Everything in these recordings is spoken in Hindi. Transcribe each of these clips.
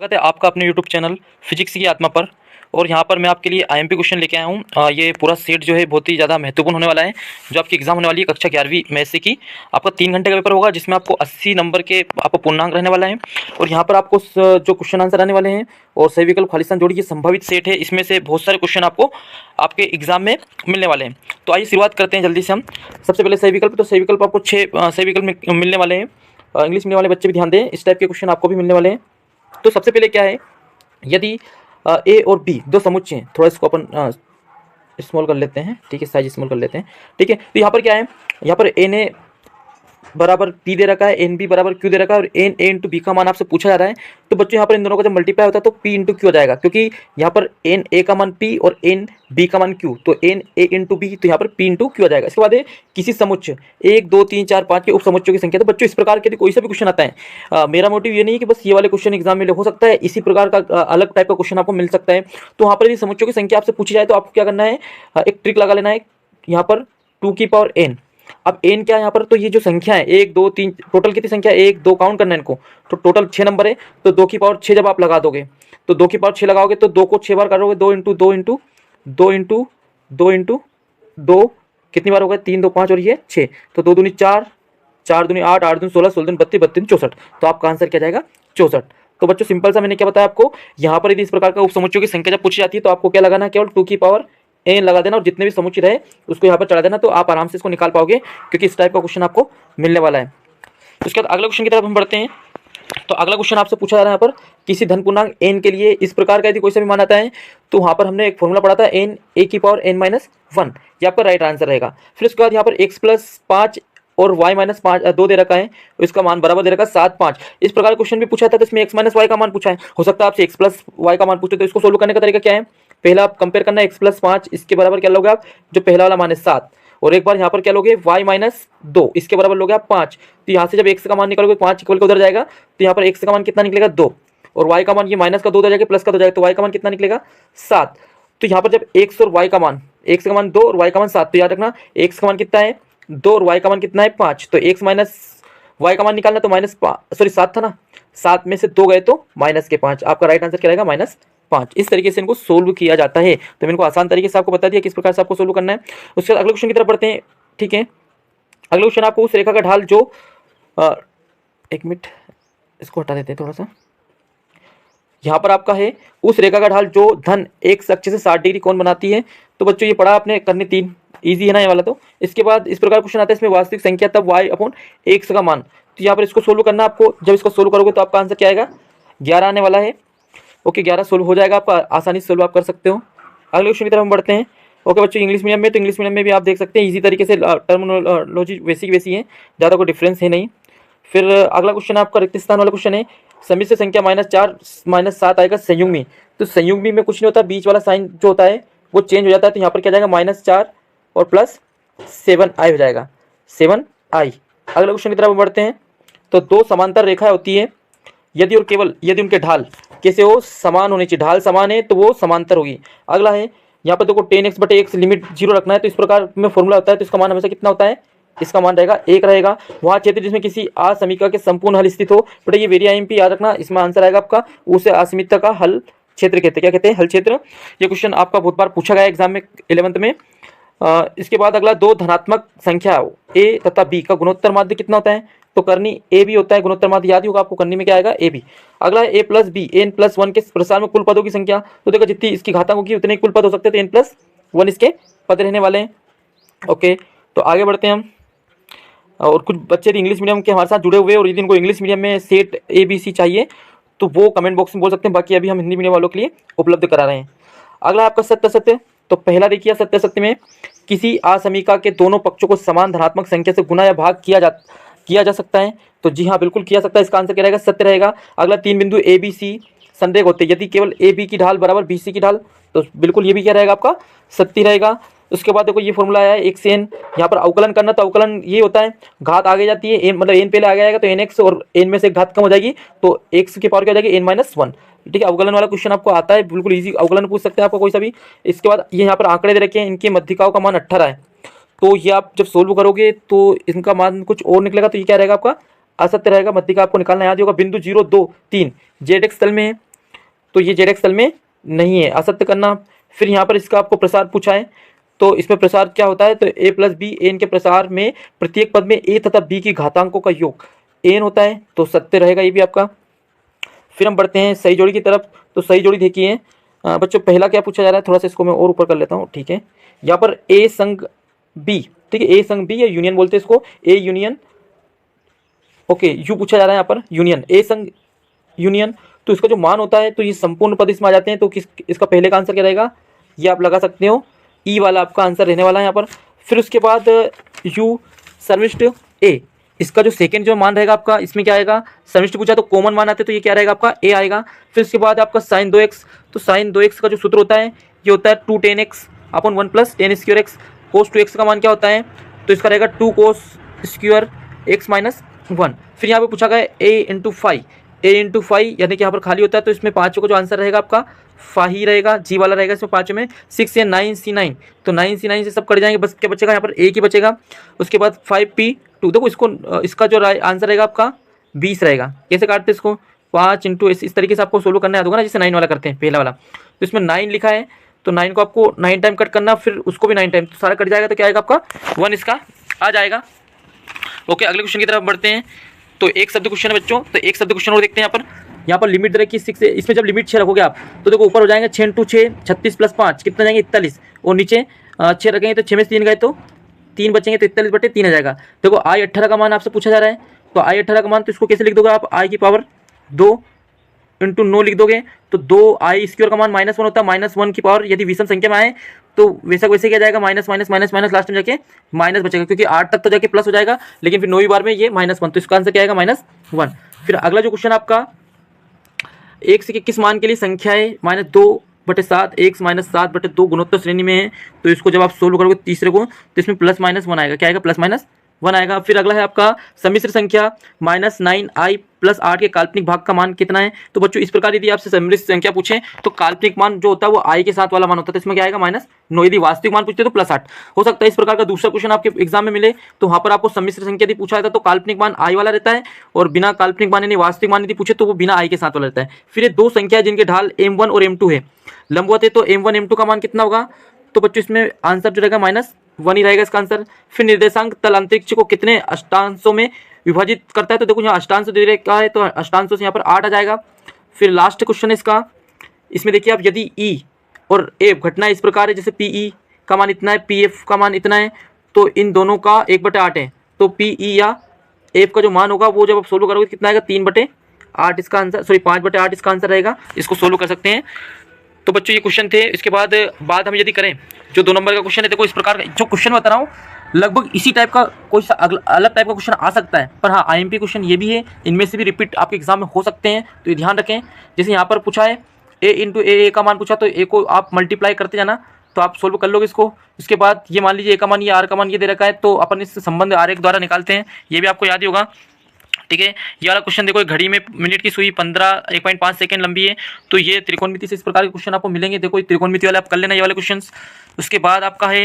स्वागत है आपका अपने यूट्यूब चैनल फिजिक्स की आत्मा पर। और यहाँ पर मैं आपके लिए आईएमपी क्वेश्चन लेके आया हूँ। ये पूरा सेट जो है बहुत ही ज़्यादा महत्वपूर्ण होने वाला है। जो आपकी एग्जाम होने वाली है कक्षा 11वीं में से की, आपका 3 घंटे का पेपर होगा जिसमें आपको 80 नंबर के आपको पूर्णांक रहने वाला है। और यहाँ पर आपको जो क्वेश्चन आंसर आने वाले हैं और सही विकल्प खालिस्तान जोड़ी, ये संभावित सेट है। इसमें से बहुत सारे क्वेश्चन आपको आपके एग्जाम में मिलने वाले हैं। तो आइए शुरुआत करते हैं जल्दी से हम। सबसे पहले सही विकल्प, तो सही विकल्प आपको 6 सही विकल्प मिलने वाले हैं। इंग्लिश मीडियम वाले बच्चे भी ध्यान दें, इस टाइप के क्वेश्चन आपको भी मिलने वाले हैं। तो सबसे पहले क्या है, यदि ए और बी दो समुच्चय हैं, थोड़ा इसको अपन स्मॉल कर लेते हैं, ठीक है, साइज स्मॉल कर लेते हैं, ठीक है। तो यहाँ पर क्या है, यहाँ पर एन ए बराबर पी दे रखा है, एन बी बराबर क्यू दे रखा है और एन ए इंटू बी का मान आपसे पूछा जा रहा है। तो बच्चों यहाँ पर इन दोनों का जब मल्टीप्लाई होता है तो पी इंटू क्यू हो जाएगा, क्योंकि यहाँ पर एन ए का मान पी और एन बी का मान क्यू, तो एन ए इंटू बी, तो यहाँ पर पी इंटू क्यू आ जाएगा। इसके बाद है किसी समुच्चय 1 2 3 4 5 के उप समुच्चयों की संख्या। तो बच्चों इस प्रकार के कोई सा भी क्वेश्चन आता है, मेरा मोटिव ये नहीं है कि बस ये वाले क्वेश्चन एग्जाम में हो सकता है, इसी प्रकार का अलग टाइप का क्वेश्चन आपको मिल सकता है। तो वहाँ पर यदि समुच्चयों की संख्या आपसे पूछी जाए तो आपको क्या करना है, एक ट्रिक लगा लेना है। यहाँ पर 2 की पावर n, अब n क्या है यहाँ पर, तो ये जो संख्या है 1 2 3, टोटल कितनी संख्या है, 1 2 काउंट करना है इनको, तो टोटल 6 नंबर है। तो 2 की पावर 6 जब आप लगा दोगे, तो 2 की पावर 6 लगाओगे तो 2 को 6 बार करोगे, 2 इंटू 2 इंटू 2 इंटू 2 इंटू 2, कितनी बार हो गए, 3 2 5 और ये 6, तो 2 दूनी 4, 4 दूनी 8, 8 दूनी 16, 16 दूनी 32, 32 64, तो आपका आंसर क्या जाएगा 64। तो बच्चों सिंपल सा मैंने क्या बताया आपको, यहाँ पर यदि इस प्रकार का उप समुच्चयों की संख्या जब पूछी जाती है तो आपको क्या लगाना है, केवल 2 की पावर एन लगा देना और जितने भी समुच्चय रहे उसको यहाँ पर चढ़ा देना, तो आप आराम से इसको निकाल पाओगे, क्योंकि इस टाइप का क्वेश्चन आपको मिलने वाला है। उसके बाद अगला क्वेश्चन की तरफ हम बढ़ते हैं। तो अगला क्वेश्चन आपसे पूछा जा रहा है यहाँ पर, किसी धन पूर्णांक n के लिए इस प्रकार का यदि कोई सा भी मान आता है, तो वहाँ पर हमने एक फॉर्मूला पढ़ा था, n a की पावर n माइनस 1, ये आपका राइट आंसर रहेगा। फिर उसके बाद यहाँ पर x प्लस 5 और y माइनस 2 दे रखा है, इसका मान बराबर दे रखा है 7 5। इस प्रकार क्वेश्चन भी पूछा था, तो इसमें x माइनस वाई का मान पूछा है, हो सकता है आपसे x प्लस वाई का मान पूछे। तो इसको सोल्व करने का तरीका क्या है, पहला आप कंपेयर करना है x प्लस 5, इसके बराबर क्या लोगे आप, जो पहला वाला मान है 7, और एक बार यहाँ पर क्या लोगे y माइनस 2, इसके बराबर लोगे आप 5। तो यहाँ से जब x का मान निकालोगे 5 इक्वल का उधर जाएगा, तो यहाँ पर x का मान कितना निकलेगा 2, और y का मान ये माइनस का 2 उधर जाएगा, प्लस का 2 जाएगा, तो y का मान कितना निकलेगा 7। तो यहाँ पर जब x और y का मान, x का मान 2 और y का मान 7, तो याद रखना x का मान कितना है 2 और y का मान कितना है 5, तो x माइनस y का मान निकालना, तो माइनस 7 था ना, 7 में से 2 गए तो माइनस के 5, आपका राइट आंसर क्या रहेगा -5। इस तरीके से इनको सोल्व किया जाता है। तो मैंने इनको आसान तरीके से आपको बता दिया किस प्रकार से आपको सोल्व करना है। उसके बाद अगले क्वेश्चन की तरफ बढ़ते हैं, ठीक है। अगला क्वेश्चन आपको उस रेखा का ढाल जो एक मिनट इसको हटा देते हैं थोड़ा सा, यहाँ पर आपका है उस रेखा का ढाल जो धन x अक्ष से 60 डिग्री कोण बनाती है। तो बच्चों ये पढ़ा आपने करने 3, इजी है ना ये वाला। तो इसके बाद इस प्रकार क्वेश्चन आता है, इसमें वास्तविक संख्या तब y अपॉन x का मान। तो यहाँ पर इसको सोल्व करना आपको, जब इसको सोल्व करोगे तो आपका आंसर क्या आएगा 11 आने वाला है। ओके 11 सोल्व हो जाएगा आपका, आसानी से सोल्व आप कर सकते हो। अगले क्वेश्चन की तरफ हम बढ़ते हैं। ओके बच्चों इंग्लिश मीडियम में, तो इंग्लिश मीडियम में भी आप देख सकते हैं इजी तरीके से टर्मिनोलॉजी वैसी की वैसी है, ज़्यादा कोई डिफरेंस है नहीं। फिर अगला क्वेश्चन आपका रिक्त स्थान वाला क्वेश्चन है, समिश्र संख्या -4 -7 आएगा संयुग्मी। तो संयुग्मी में कुछ नहीं होता, बीच वाला साइन जो होता है वो चेंज हो जाता है। तो यहाँ पर क्या जाएगा -4 और प्लस 7i हो जाएगा 7i। अगला क्वेश्चन की तरफ बढ़ते हैं। तो दो समांतर रेखाएं होती है, यदि और केवल यदि उनके ढाल कैसे हो, समान होने चाहिए, ढाल समान है तो वो समांतर होगी। अगला है यहाँ पर देखो 10x/x लिमिट 0 रखना है, तो इस प्रकार में फॉर्मूला होता है, तो इसका मान हमेशा कितना होता है, इसका मान रहेगा 1 रहेगा। वहाँ क्षेत्र जिसमें किसी असमीका के संपूर्ण हल स्थित हो, बेटा ये वेरी आईएमपी याद रखना, इसमें आंसर आएगा आपका उसे असमीकता का हल क्षेत्र कहते हैं। क्या कहते हैं, हल क्षेत्र। ये क्वेश्चन आपका बहुत बार पूछा गया एग्जाम में 11th में। इसके बाद अगला, दो धनात्मक संख्या a तथा b का गुणोत्तर माध्य कितना होता है, तो करनी ए बी होता है गुणोत्तर माध्य, याद ही होगा आपको, करनी में क्या आएगा ए बी। अगला है A plus B N plus 1 के प्रसार में कुल पदों की संख्या। तो देखो जितनी इसकी घातांक होगी उतने कुल पद हो सकते हैं, तो एन प्लस 1 इसके पद रहने वाले हैं। ओके तो आगे बढ़ते हैं हम। और कुछ बच्चे इंग्लिश मीडियम के हमारे साथ जुड़े हुए और यदि इनको इंग्लिश मीडियम में सेट ABC चाहिए तो वो कमेंट बॉक्स में बोल सकते हैं, बाकी अभी हम हिंदी मीडियम वालों के लिए उपलब्ध करा रहे हैं। अगला आपका सत्य सत्य। तो पहला देखिए सत्य सत्य में, किसी असमीका के दोनों पक्षों को समान धनात्मक संख्या से गुना या भाग किया जा सकता है। तो जी हाँ बिल्कुल किया सकता है, इसका आंसर क्या रहेगा, सत्य रहेगा। अगला 3 बिंदु ABC संरेख होते हैं, यदि केवल AB की ढाल बराबर BC की ढाल, तो बिल्कुल ये भी क्या रहेगा आपका सत्य रहेगा। उसके बाद देखो ये फॉर्मूला आया है 1 से n, यहाँ पर अवकलन करना, तो अवकलन ये होता है घात आगे जाती है, n मतलब n पहले आगे आएगा तो nx और n में से घात कम हो जाएगी, तो x की पावर क्या हो जाएगी n-1। ठीक है, अवकलन वाला क्वेश्चन आपको आता है, बिल्कुल इजी अवकलन पूछ सकते हैं आपको कोई सा भी। इसके बाद ये यहाँ पर आंकड़े दे रखे हैं, इनके मध्यिकाओं का मान 18 है। तो ये आप जब सोल्व करोगे तो इनका मान कुछ और निकलेगा, तो ये क्या रहेगा आपका असत्य रहेगा। मध्यिका आपको निकालना याद होगा, बिंदु 0 2 3 जेड एक्स तल में है, तो ये जेड एक्स तल में नहीं है, असत्य करना। फिर यहाँ पर इसका आपको प्रसार पूछा है, तो इसमें प्रसार क्या होता है, तो a प्लस बी एन के प्रसार में प्रत्येक पद में a तथा b की घातांकों का योग n होता है, तो सत्य रहेगा ये भी आपका। फिर हम बढ़ते हैं सही जोड़ी की तरफ। तो सही जोड़ी देखिए बच्चों, पहला क्या पूछा जा रहा है, थोड़ा सा इसको मैं और ऊपर कर लेता हूँ, ठीक है। यहाँ पर a संग b, ठीक है, a संग b या यूनियन बोलते हैं इसको, a यूनियन, ओके, यू पूछा जा रहा है यहाँ पर यूनियन, a संग यूनियन। तो इसका जो मान होता है, तो ये संपूर्ण पद इसमें आ जाते हैं, तो किस इसका पहले का आंसर क्या रहेगा, ये आप लगा सकते हो, ई वाला आपका आंसर रहने वाला है यहाँ पर। फिर उसके बाद यू सर्विस्ट ए, इसका जो सेकंड जो मान रहेगा आपका, इसमें क्या आएगा, सर्विस्ट पूछा तो कॉमन मान आते, तो ये क्या रहेगा आपका ए आएगा। फिर उसके बाद आपका साइन 2x, तो साइन 2x का जो सूत्र होता है ये होता है 2 tan x अपन 1 प्लस टेन स्क्वायर एक्स। कोस 2x का मान क्या होता है, तो इसका रहेगा 2 कोस स्क्वायर x माइनस 1। फिर यहाँ पे पूछा गया a इंटू फाइव, यानी कि यहाँ पर खाली होता है, तो इसमें पाँचों का जो आंसर रहेगा आपका फा ही रहेगा, जी वाला रहेगा इसमें पाँचों में। 6 या 9c9, तो 9c9 से सब कट जाएंगे, बस क्या बचेगा यहाँ पर एक ही बचेगा। उसके बाद 5p2, देखो इसको, इसका जो आंसर रहेगा आपका 20 रहेगा। कैसे काटते हैं इसको, 5 इंटू इस तरीके से आपको सोल्व करना याद होगा ना, जैसे 9 वाला करते हैं पहला वाला। तो इसमें 9 लिखा है, तो 9 को आपको 9 टाइम कट करना, फिर उसको भी 9 टाइम, तो सारा कट जाएगा, तो क्या आएगा आपका 1 इसका आ जाएगा। ओके, अगले क्वेश्चन की तरफ बढ़ते हैं। तो एक शब्द क्वेश्चन है बच्चों, तो एक शब्द क्वेश्चन और देखते हैं। यहाँ पर लिमिट दे रखी है 6 से, इसमें जब लिमिट 6 रखोगे आप, तो देखो ऊपर हो जाएंगे 6 इंटू 6 36 प्लस 5 कितना जाएंगे 41, और नीचे 6 रखेंगे तो 6 में से 3 गए तो 3 बचेंगे, तो 41/3 आ जाएगा। देखो आई 18 का मान आपसे पूछा जा रहा है, तो आई 18 का मान, तो इसको कैसे लिख दोगे आप, आई की पावर 2 इंटू 9 लिख दोगे, तो 2 आई स्क्वायर का मान -1 होता है, -1 की पावर यदि विषम संख्या में आए तो वैसा वैसे क्या जाएगा, minus minus minus minus, last में जाके माइनस बचेगा, क्योंकि 8 तक तो जाके प्लस हो जाएगा, लेकिन फिर 9वीं बार में ये -1, तो इसका आंसर क्या आएगा -1। फिर अगला जो क्वेश्चन आपका 1 से 21 मान के लिए संख्याएं -2/7 x -7/2 गुणोत्तर श्रेणी में है, तो इसको जब आप सोल्व करोगे तीसरे को, तो इसमें +-1 आएगा, क्या आएगा +-1 आएगा। फिर अगला है आपका सम्मिश्र संख्या -9i + 8 के काल्पनिक भाग का मान कितना है। तो बच्चों इस प्रकार यदि आपसे सम्मिश्र संख्या पूछे तो काल्पनिक मान जो होता है वो i के साथ वाला मान होता है, तो इसमें क्या आएगा -9, यदि वास्तविक मान पूछते तो +8। हो सकता है इस प्रकार का दूसरा क्वेश्चन आपके एग्जाम में मिले, तो वहाँ पर आपको सम्मिश्र संख्या यदि पूछा जाता है तो काल्पनिक मान i वाला रहता है, और बिना काल्पनिक मान यानी वास्तविक मान यदि पूछे तो वो बिना i के साथ वाला रहता है। फिर ये दो संख्या जिनके ढाल m1 और m2 है, लंबवत है, तो m1 m2 का मान कितना होगा, तो बच्चों इसमें आंसर जो रहेगा -1 ही रहेगा इसका आंसर। फिर निर्देशांक तल अंतरिक्ष को कितने अष्टांशों में विभाजित करता है, तो देखो यहाँ अष्टांश दे रखा है, तो अष्टांशों से यहाँ पर 8 आ जाएगा। फिर लास्ट क्वेश्चन है इसका, इसमें देखिए आप यदि ई और एफ घटना इस प्रकार है, जैसे पीई का मान इतना है, पीएफ का मान इतना है, तो इन दोनों का 1/8 है, तो पीई या एफ का जो मान होगा वो जब आप सोल्व करोगे कितना आएगा 3/8 इसका आंसर, सॉरी 5/8 इसका आंसर रहेगा। इसको सोल्व कर सकते हैं। तो बच्चों ये क्वेश्चन थे। इसके बाद हम यदि करें जो 2 नंबर का क्वेश्चन है, देखो इस प्रकार का जो क्वेश्चन बता रहा हूँ लगभग इसी टाइप का कोई अलग टाइप का क्वेश्चन आ सकता है, पर हाँ आईएमपी क्वेश्चन ये भी है, इनमें से भी रिपीट आपके एग्जाम में हो सकते हैं, तो ये ध्यान रखें। जैसे यहाँ पर पूछा है a इंटू ए का मान पूछा, तो ए को आप मल्टीप्लाई करते जाना, तो आप सोल्व कर लोगे इसको। इसके बाद ये मान लीजिए ए का मान, ये आर का मान ये दे रखा है, तो अपन इस संबंध आरेख द्वारा निकालते हैं, ये भी आपको याद ही होगा, ठीक है। ये वाला क्वेश्चन देखो, घड़ी में मिनट की सुई 1.5 सेकंड लंबी है, तो ये त्रिकोणमिति से इस प्रकार के क्वेश्चन आपको मिलेंगे। देखो त्रिकोणमिति वाले आप कर लेना ये वाले क्वेश्चंस। उसके बाद आपका है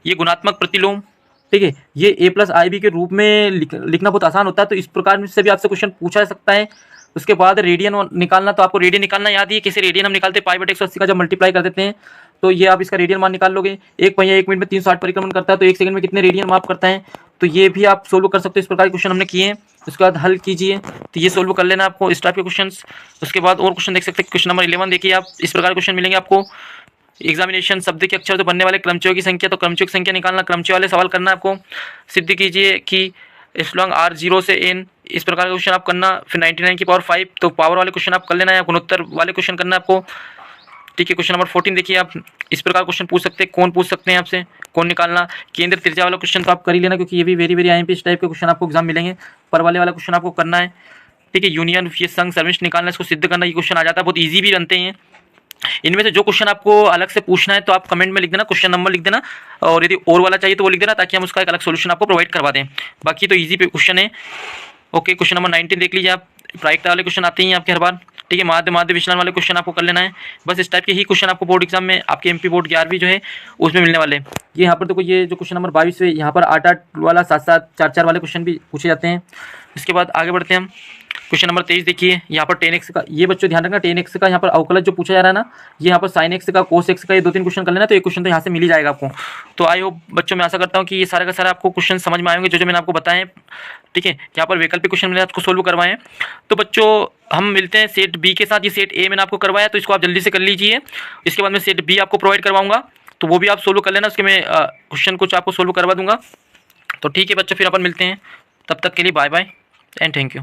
ये गुणात्मक प्रतिलोम, ठीक है, ये a+ib के रूप में लिखना बहुत आसान होता है, तो इस प्रकार से भी आपसे क्वेश्चन पूछा जा सकता है। उसके बाद रेडियन निकालना, तो आपको रेडियन निकालना याद ही है, कैसे रेडियन हम निकालते हैं, π/180 का जब मल्टीप्लाई कर देते हैं, तो ये आप इसका रेडियन मान निकाल लोगे। एक पहिया 1 मिनट में 360 परिक्रमण करता है, तो 1 सेकंड में कितने रेडियन माप करता है, तो ये भी आप सोल्व कर सकते हो। इस प्रकार के क्वेश्चन हमने किए हैं, उसके बाद हल कीजिए, तो ये सोल्व कर लेना आपको इस टाइप के क्वेश्चन। उसके बाद और क्वेश्चन देख सकते हैं, क्वेश्चन नंबर 11 देखिए आप, इस प्रकार के क्वेश्चन मिलेंगे आपको। एग्जामिनेशन शब्द के अक्षर तो बनने वाले क्रमचयों की संख्या, तो क्रमचयों की संख्या निकालना, क्रमचय वाले सवाल करना आपको। सिद्ध कीजिए कि स्लॉन्ग r 0 से n, इस प्रकार का क्वेश्चन आप करना। फिर 99 की पावर 5, तो पावर वाले क्वेश्चन आप कर लेना, या गुणोत्तर वाले क्वेश्चन करना आपको, ठीक है। क्वेश्चन नंबर 14 देखिए आप, इस प्रकार क्वेश्चन पूछ सकते हैं, कौन पूछ सकते हैं आपसे, कौन निकालना। केंद्र त्रिज्या वाला क्वेश्चन तो आप कर ही लेना, क्योंकि ये भी वेरी आईएमपी इस टाइप के क्वेश्चन आपको एग्जाम मिलेंगे। पर वाला क्वेश्चन आपको करना है, ठीक है। यूनियन ये संघ सर्विस निकालना, इसको सिद्ध करना, ये क्वेश्चन आ जाता है, बहुत ईजी भी बनते हैं। इनमें से जो क्वेश्चन आपको अलग से पूछना है तो आप कमेंट में लिख देना, क्वेश्चन नंबर लिख देना, और यदि और वाला चाहिए तो वो लिख देना, ताकि हम उसका एक अलग सोल्यूशन आपको प्रोवाइड करवा दें। बाकी तो ईजी पे क्वेश्चन है। ओके, क्वेश्चन नंबर 19 देख लीजिए आप, प्रायिकता वाले क्वेश्चन आते हैं आपके हर बार, ठीक है। माध्य विचलन वाले क्वेश्चन आपको कर लेना है। बस इस टाइप के ही क्वेश्चन आपको बोर्ड एग्जाम में आपके एमपी बोर्ड 11वीं जो है उसमें मिलने वाले। ये यहाँ पर देखो, ये जो क्वेश्चन नंबर 22 है, यहाँ पर 8-8 वाला 7-7 4-4 वाले क्वेश्चन भी पूछे जाते हैं। इसके बाद आगे बढ़ते हैं हम। क्वेश्चन नंबर 23 देखिए, यहाँ पर tan x का, ये बच्चों ध्यान रखना, tan x का यहाँ पर अवकलज जो पूछा जा रहा है ना, ये यहाँ पर sin x का, cos x का, ये 2-3 क्वेश्चन कर लेना, तो ये क्वेश्चन तो यहाँ से मिल ही जाएगा आपको। तो आई होप बच्चों, मैं आशा करता हूँ कि ये सारा का सारा आपको क्वेश्चन समझ में आएंगे, जो मैंने आपको बताए हैं। ठीक है, यहाँ पर वैकल्पिक क्वेश्चन मैंने आपको सोल्व करवाए हैं। तो बच्चों हम मिलते हैं सेट बी के साथ। ये सेट ए मैंने आपको करवाया, तो इसको आप जल्दी से कर लीजिए। इसके बाद मैं सेट बी आपको प्रोवाइड करवाऊंगा, तो वो भी आप सोल्व कर लेना, उसके मैं क्वेश्चन कुछ आपको सोल्व करवा दूंगा। तो ठीक है बच्चों, फिर अपन मिलते हैं, तब तक के लिए bye bye and thank you.